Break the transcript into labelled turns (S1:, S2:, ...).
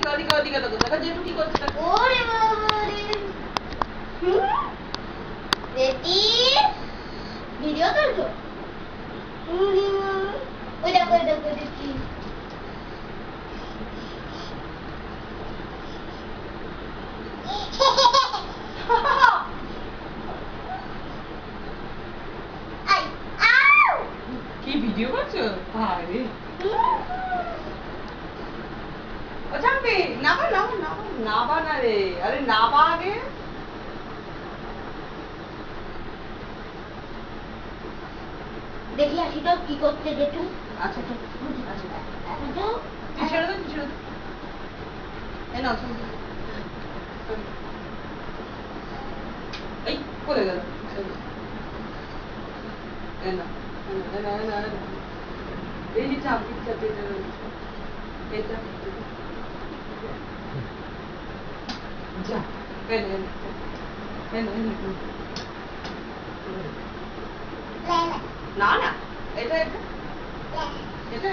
S1: ওদিকে ওদিকে দেখো দেখো জেঠু কি করছে দেখো
S2: ওরে বাবা রে রেডি ভিডিও করছো ওই দেখো দেখি আই আউ
S1: কি ভিডিও করছো আরে ও জানবি নাবা নাবা নাবা নাবা না রে আরে নাবা আগে
S2: দেখি আসি তো কি করতে জেঠু
S1: আচ্ছা তো আচ্ছা
S2: তো
S1: তুই ছেড়ে দে তুই ছেড়ে দে এই নাও শুন এই পড়ে গেল এই না এই যে চাপ চাপ এটা যা এই না না এটা এটা এটা